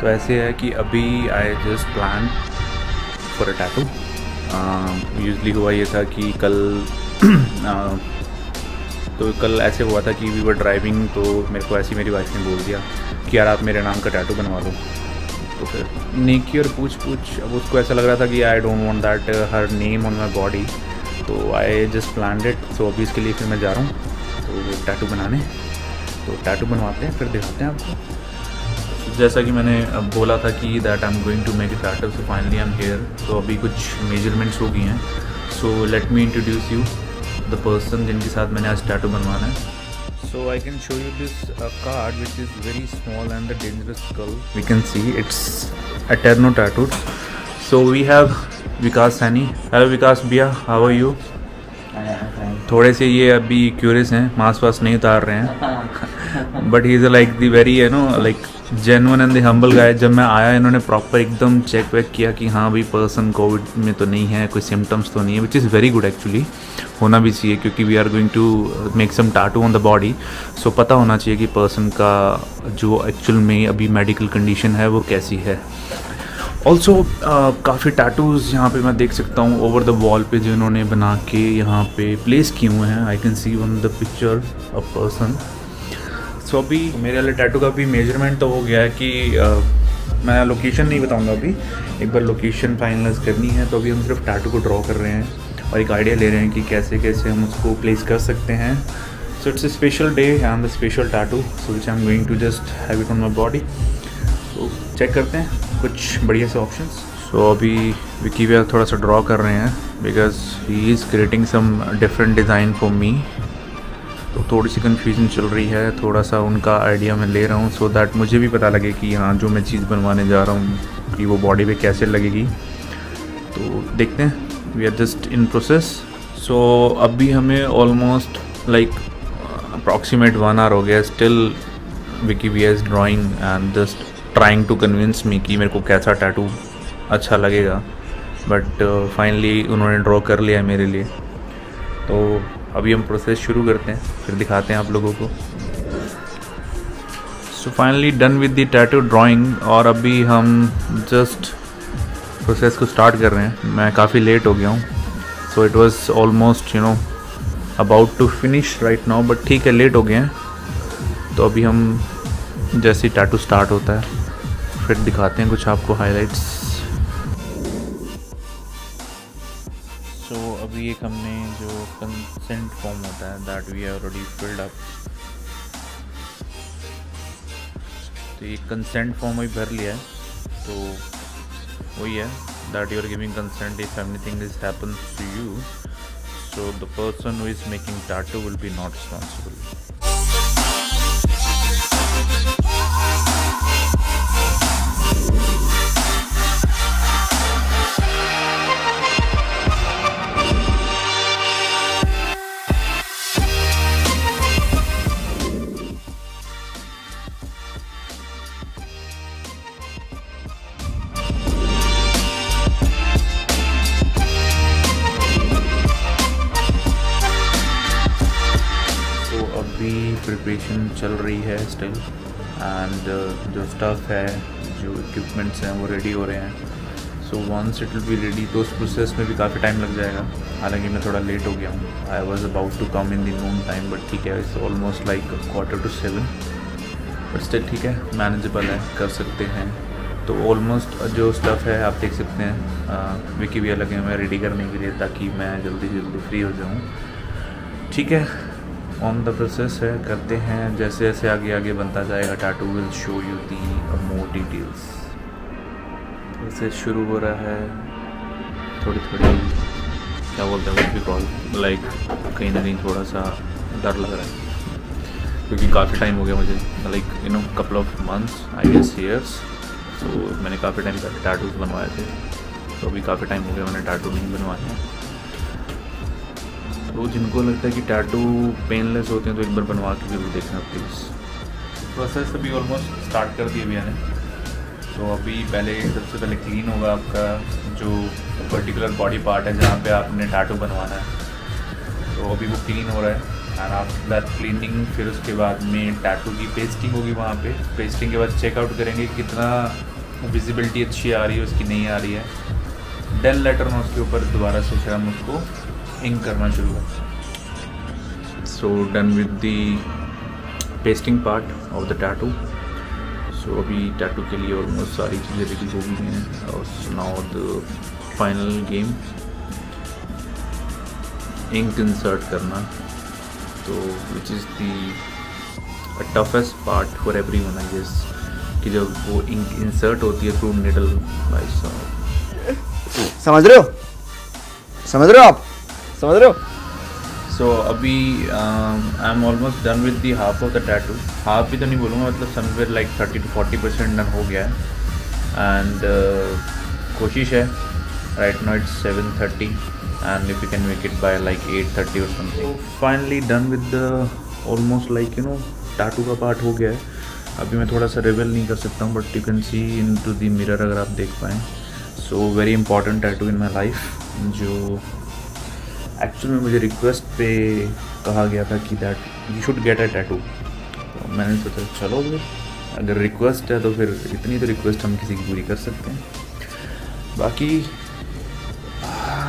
ऐसे है कि अभी I just plan for a tattoo. Usually हुआ ये था कि कल ऐसे हुआ था कि वी वर ड्राइविंग, तो मेरे को ऐसी मेरी वाइफ ने बोल दिया कि यार आप मेरे नाम का टैटू बनवा लो। तो फिर नेकी और पूछ अब उसको ऐसा लग रहा था कि I don't want that her name on my body, तो आई जस्ट प्लान्ड इट। सो अभी इसके लिए फिर मैं जा रहा हूँ तो टैटू बनाने, तो टैटू बनवाते हैं फिर दिखाते हैं आपको। जैसा कि मैंने बोला था कि that I am going to make a tattoo, so finally I am here. तो अभी कुछ मेजरमेंट्स हो गई हैं, so let me introduce you the person जिनके साथ मैंने आज टैटू बनवाना है। So I can show you this card which is very small and the dangerous skull. We can see it's Eterno tattooed. So we have Vikas Sani. Hello Vikas भैया, how are you? थोड़े से ये अभी curious हैं, मांस वास नहीं उतार रहे हैं, but he is like the very like genuine and the humble गाय। जब मैं आया इन्होंने प्रॉपर एकदम चेक वेक किया कि हाँ भाई पर्सन कोविड में तो नहीं है, कोई सिम्टम्स तो नहीं है, which is very good actually, होना भी चाहिए क्योंकि we are going to make some tattoo on the body. So पता होना चाहिए कि पर्सन का जो एक्चुअल में अभी मेडिकल कंडीशन है वो कैसी है। ऑल्सो काफ़ी टैटूज़ यहाँ पे मैं देख सकता हूँ ओवर द वॉल पे जो इन्होंने बना के यहाँ पे प्लेस किए हुए हैं। I can see on the picture a person. So अभी मेरे वाले टैटू का भी मेजरमेंट तो हो गया है कि मैं लोकेशन नहीं बताऊँगा अभी, एक बार लोकेशन फाइनलाइज करनी है। तो अभी हम सिर्फ टैटू को ड्रॉ कर रहे हैं और एक आइडिया ले रहे हैं कि कैसे कैसे हम उसको प्लेस कर सकते हैं। So it's a special day and the special tattoo, so which I am going to just have it on my body. तो चेक करते हैं कुछ बढ़िया से ऑप्शंस। सो अभी विकी भैया थोड़ा सा ड्रॉ कर रहे हैं because he is creating some different design for me. तो थोड़ी सी कन्फ्यूजन चल रही है, थोड़ा सा उनका आइडिया मैं ले रहा हूँ सो दैट मुझे भी पता लगे कि हाँ जो मैं चीज़ बनवाने जा रहा हूँ कि वो बॉडी पे कैसे लगेगी। तो देखते हैं, we are just in process. So अभी हमें ऑलमोस्ट लाइक अप्रॉक्सीमेट 1 आवर हो गया, स्टिल विकी भैया is drawing and just trying to convince me कि मेरे को कैसा टैटू अच्छा लगेगा। बट फाइनली उन्होंने ड्रॉ कर लिया है मेरे लिए। तो अभी हम प्रोसेस शुरू करते हैं फिर दिखाते हैं आप लोगों को। So finally done with the tattoo drawing और अभी हम जस्ट प्रोसेस को स्टार्ट कर रहे हैं। मैं काफ़ी लेट हो गया हूँ, so it was almost about to finish right now, but ठीक है लेट हो गए हैं। तो अभी हम जैसे ही टैटू स्टार्ट होता है फिर दिखाते हैं कुछ आपको हाइलाइट्स। सो अभी एक हमने जो कंसेंट फॉर्म होता है that we have already filled up, तो ये कंसेंट फॉर्म अभी भर लिया है। तो वही है that you are giving consent if anything is happens to you, so the person who is making tattoo will be not responsible. Preparation चल रही है स्टिल एंड जो स्टफ़ है, जो इक्विपमेंट्स हैं वो रेडी हो रहे हैं। So once it will be ready तो उस प्रोसेस में भी काफ़ी टाइम लग जाएगा। हालांकि मैं थोड़ा लेट हो गया हूँ, I was about to come in the noon time, but ठीक है it's almost like 6:45, but still ठीक है, मैनेजेबल है, कर सकते हैं। तो ऑलमोस्ट जो स्टफ़ है आप देख सकते हैं, विकी भैया लगे हुए रेडी करने के लिए ताकि मैं जल्दी से जल्दी फ्री हो जाऊँ। ठीक है, ऑन द प्रोसेस है, करते हैं। जैसे जैसे आगे आगे बनता जाएगा tattoo will show you the more details. Process शुरू हो रहा है, थोड़ी क्या बोलते हैं भी कॉल लाइक कहीं ना कहीं थोड़ा सा डर लग रहा है क्योंकि काफ़ी टाइम हो गया मुझे, like couple of months I guess years. तो मैंने काफ़ी टाइम पहले टैटूज बनवाए थे, तो अभी काफ़ी टाइम हो गया मैंने टैटू नहीं बनवाए हैं। तो जिनको लगता है कि टैटू पेनलेस होते हैं तो एक बार बनवा के जरूर देखना प्लीज़। प्रोसेस अभी ऑलमोस्ट स्टार्ट कर दिया भैया ने। तो अभी सबसे पहले क्लीन होगा आपका जो पर्टिकुलर बॉडी पार्ट है जहाँ पे आपने टैटू बनवाना है। तो अभी वो क्लीन हो रहा है एंड आफ्टर दैट क्लीनिंग फिर उसके बाद में टैटू की पेस्टिंग होगी वहाँ पे। पेस्टिंग के बाद चेकआउट करेंगे कितना विजिबिलिटी अच्छी आ रही है उसकी, नहीं आ रही है। देन लेटर मैं उसके ऊपर दोबारा से फिर हम उसको इंक करना शुरू करते। So done with the pasting part of the tattoo. So अभी टैटू के लिए ऑलमोस्ट सारी चीज़ें रेडी हो गई हैं। और now the final game, ink insert करना, तो which is the toughest part for everyone I guess, कि जब वो इंक इंसर्ट होती है थ्रू निडल। भाई साहब समझ रहे हो, समझ रहे हो आप, समझ रहे हो। सो अभी I am almost done with the half of the tattoo. Half भी तो नहीं बोलूँगा, मतलब समवेयर लाइक 30 to 40% डन हो गया है। एंड कोशिश है, right now it's 7:30 and if you can make it by like 8:30 और something. Finally done with the almost like tattoo का पार्ट हो गया है। अभी मैं थोड़ा सा रिवील नहीं कर सकता हूँ, but you can see into the mirror अगर आप देख पाएँ। So very important tattoo in my life, जो एक्चुअल में मुझे रिक्वेस्ट पे कहा गया था कि that you should get a tattoo. तो मैंने सोचा चलो फिर अगर रिक्वेस्ट है तो फिर इतनी तो रिक्वेस्ट हम किसी की पूरी कर सकते हैं। बाकी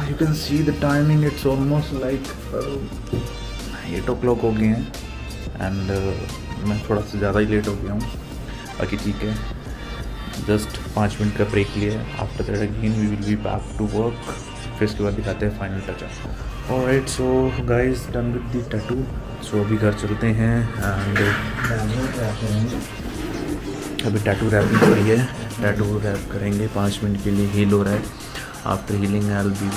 you can see the timing, it's almost like 8 o'clock हो गए हैं एंड मैं थोड़ा सा ज़्यादा ही लेट हो गया हूँ। बाकी ठीक है, जस्ट 5 मिनट का ब्रेक लिया है। After that again we will be back to work. फिर इसके बाद दिखाते हैं final touch up. Alright, so guys done with the tattoo. So अभी घर चलते हैं एंड अभी टैटू रैपिंग हो रही है। टैटू रैप करेंगे 5 मिनट के लिए, हील हो रहा है। After healing I will be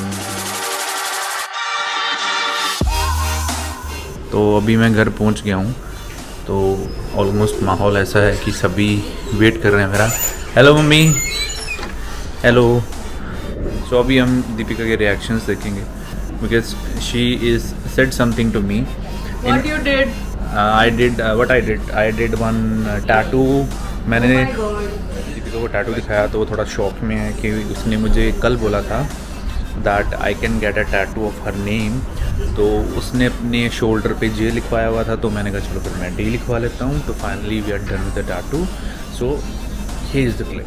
तो अभी मैं घर पहुंच गया हूं। तो ऑलमोस्ट माहौल ऐसा है कि सभी वेट कर रहे हैं मेरा। Hello mummy, hello. सो अभी हम दीपिका के रिएक्शंस देखेंगे because she is said something to me. What you did? I did one tattoo. मैंने Oh my God. दीपिका को टैटू दिखाया तो वो थोड़ा शॉक में है कि उसने मुझे कल बोला था that I can get a tattoo of her name. तो उसने अपने शोल्डर पे जे लिखवाया हुआ था, तो मैंने कहा चलो फिर मैं डी लिखवा लेता हूँ। तो finally we are done with the tattoo. So here is the clip.